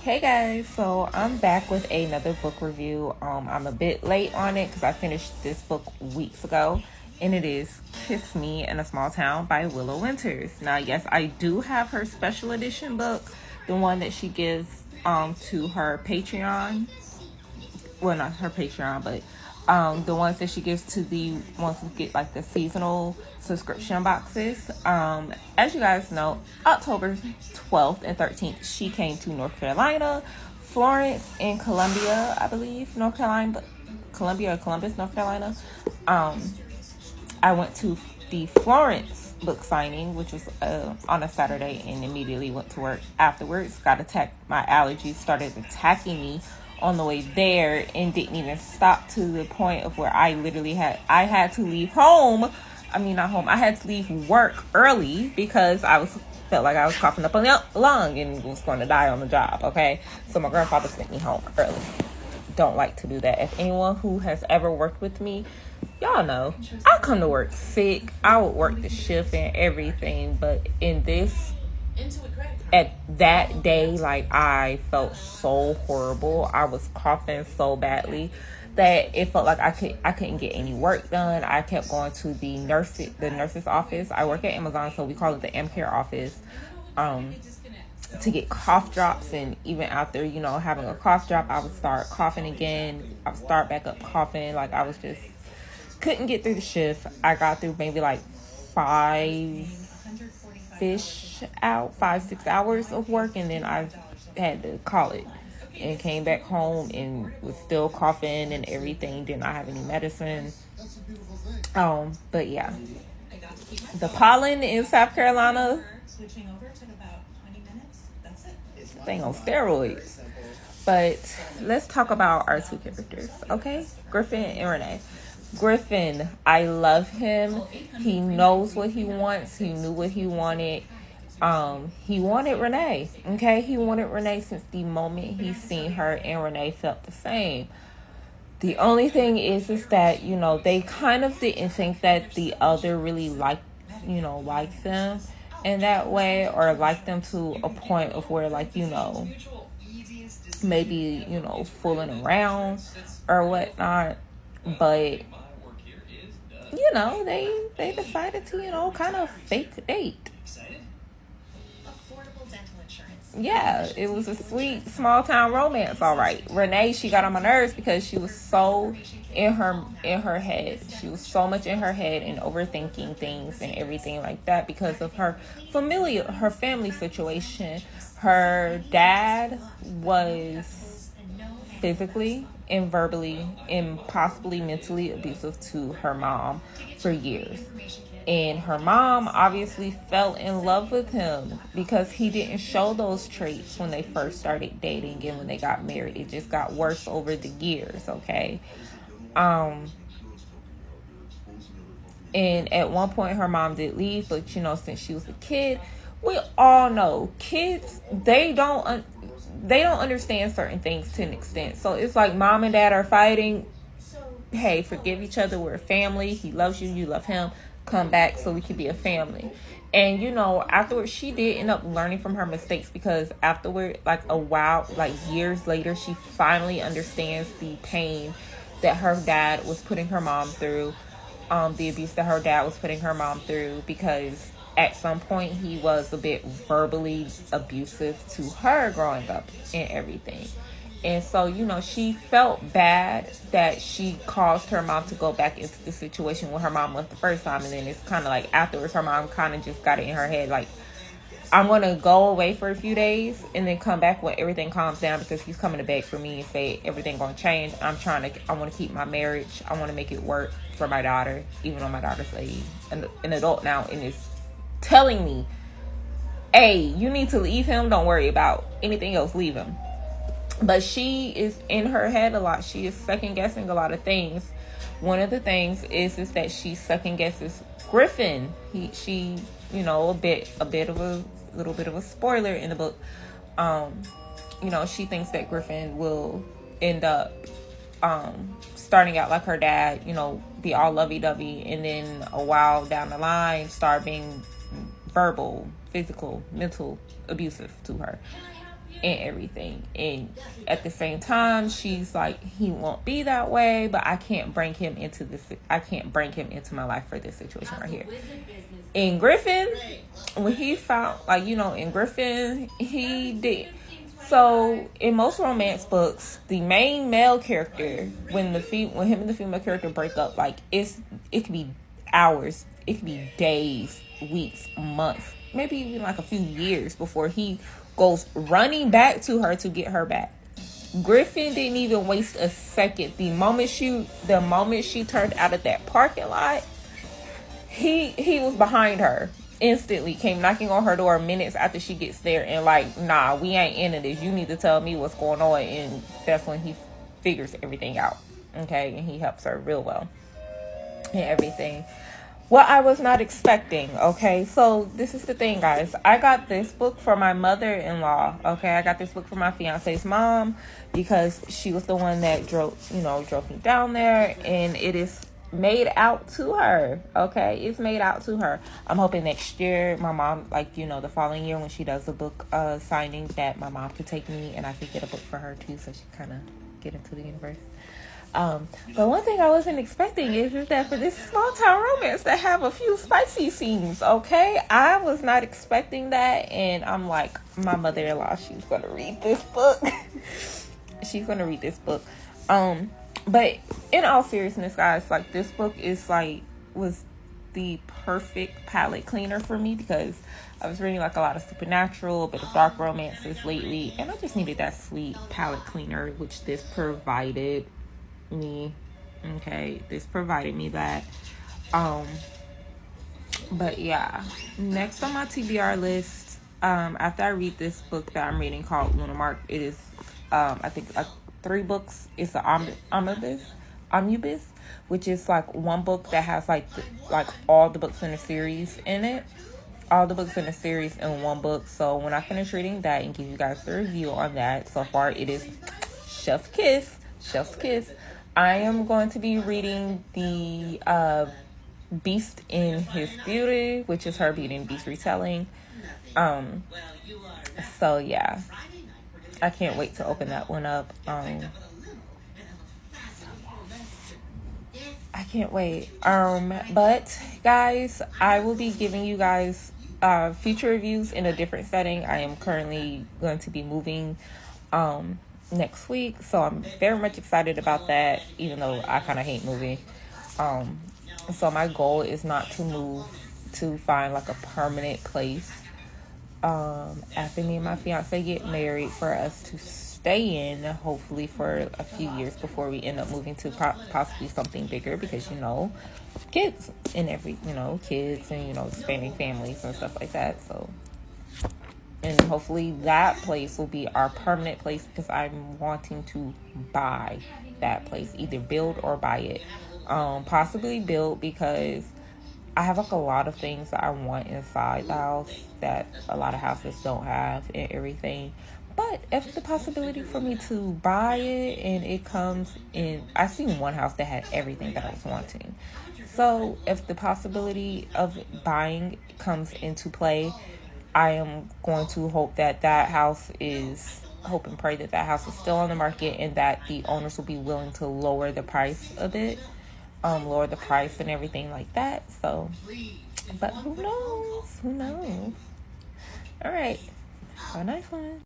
Hey guys, so I'm back with another book review. I'm a bit late on it because I finished this book weeks ago, and it is Kiss Me in a Small Town by Willow Winters. Now, yes, I do have her special edition book, the one that she gives to her Patreon. Well, not her Patreon, but the ones that she gives to the ones who get like the seasonal subscription boxes. As you guys know, October 12th and 13th, she came to North Carolina, Florence, and Columbia, I believe, North Carolina, but Columbia or Columbus, North Carolina. I went to the Florence book signing, which was on a Saturday, and immediately went to work afterwards. Got attacked. My allergies started attacking me on the way there, and didn't even stop to the point of where I literally had to leave home. I mean, not home. I had to leave work early because felt like I was coughing up a lung and was going to die on the job. Okay, so my grandfather sent me home early. Don't like to do that. If anyone who has ever worked with me, y'all know I come to work sick. I would work the shift and everything, but at that day, like, I felt so horrible. I was coughing so badly that it felt like I couldn't get any work done. I kept going to the nurse's office. I work at Amazon, so we call it the AmCare office. To get cough drops, and even after having a cough drop, I would start coughing again. I would start back up coughing. Like, I was just couldn't get through the shift. I got through maybe like 5-6 hours of work, and then I had to call it and came back home and was still coughing and everything. Did not have any medicine. But yeah, the pollen in South Carolina thing on steroids. But let's talk about our two characters, okay? Griffin and Renee. Griffin, I love him. He knows what he wants. He knew what he wanted. He wanted Renee, okay? He wanted Renee since the moment he seen her, and Renee felt the same. The only thing is that, they kind of didn't think that the other really liked them in that way, or liked them to a point of where, like, maybe, fooling around or whatnot. But, they decided to, kind of fake date. Yeah, it was a sweet small town romance, all right. Renee, she got on my nerves because she was so in her head. She was so much in her head and overthinking things and everything like that because of her family situation. Her dad was physically and verbally and possibly mentally abusive to her mom for years. And her mom obviously fell in love with him because he didn't show those traits when they first started dating and when they got married. It just got worse over the years, okay? And at one point her mom did leave, but since she was a kid, we all know kids, they don't understand certain things to an extent. So it's like mom and dad are fighting. Hey, forgive each other. We're a family. He loves you. You love him. Come back so we can be a family. And afterwards, she did end up learning from her mistakes, because afterward, like a while, like years later, she finally understands the pain that her dad was putting her mom through, the abuse that her dad was putting her mom through, because at some point he was a bit verbally abusive to her growing up and everything. And so, she felt bad that she caused her mom to go back into the situation when her mom left the first time. And then it's kind of like afterwards, her mom kind of just got it in her head, like, I'm going to go away for a few days and then come back when everything calms down, because he's coming to beg for me and say everything going to change. I want to keep my marriage. I want to make it work for my daughter, even though my daughter's an adult now and is telling me, hey, you need to leave him. Don't worry about anything else. Leave him. But she is in her head a lot. She is second guessing a lot of things. One of the things is that she second guesses Griffin. She a little bit of a spoiler in the book. She thinks that Griffin will end up starting out like her dad, be all lovey-dovey, and then a while down the line start being verbal, physical, mental abusive to her. and everything. And at the same time, she's like, he won't be that way, but I can't bring him into this. I can't bring him into my life for this situation right here. In Griffin, when he found, like, in Griffin, he did. So in most romance books, the main male character, when him and the female character break up, like it could be hours, it could be days, weeks, months, maybe even like a few years before he goes running back to her to get her back. Griffin didn't even waste a second. The moment she turned out of that parking lot, he was behind her instantly, came knocking on her door minutes after she gets there, and like, nah, we ain't into this, you need to tell me what's going on. And that's when he figures everything out, okay, and he helps her real well and everything. What I was not expecting, okay? So this is the thing, guys. I got this book for my mother-in-law, okay? I got this book for my fiance's mom because she was the one that drove me down there, and it is made out to her, okay? It's made out to her. I'm hoping next year, my mom, like, the following year when she does the book signing, that my mom could take me and I could get a book for her too, so she kind of get into the universe. But one thing I wasn't expecting is that for this small town romance to have a few spicy scenes, okay? I was not expecting that, and I'm like, my mother-in-law, she's gonna read this book. She's gonna read this book. But in all seriousness, guys, like, this book was the perfect palette cleaner for me because I was reading like a lot of supernatural, a bit of dark romances lately, and I just needed that sweet palette cleaner, which this provided me. Okay, this provided me that. But yeah, next on my TBR list, after I read this book that I'm reading called Luna Mark, it is I think like 3 books. It's an omnibus, which is like one book that has like all the books in the series in it. All the books in the series in one book. So when I finish reading that and give you guys the review on that, so far it is chef's kiss. I am going to be reading the Beast in His Beauty, which is her Beauty and Beast retelling. So yeah, I can't wait to open that one up. I can't wait. But guys, I will be giving you guys future reviews in a different setting. I am currently going to be moving next week, so I'm very much excited about that, even though I kind of hate moving. So my goal is not to move, to find like a permanent place after me and my fiance get married, for us to stay in, hopefully for a few years before we end up moving to possibly something bigger, because kids and kids and expanding families and stuff like that. So, and hopefully that place will be our permanent place, because I'm wanting to buy that place, either build or buy it. Possibly build, because I have like a lot of things that I want inside the house that a lot of houses don't have and everything. But if the possibility for me to buy it and it comes in, I seen one house that had everything that I was wanting. So if the possibility of buying comes into play, I am going to hope and pray that that house is still on the market, and that the owners will be willing to lower the price a bit, lower the price and everything like that. So, but who knows? All right, have a nice one.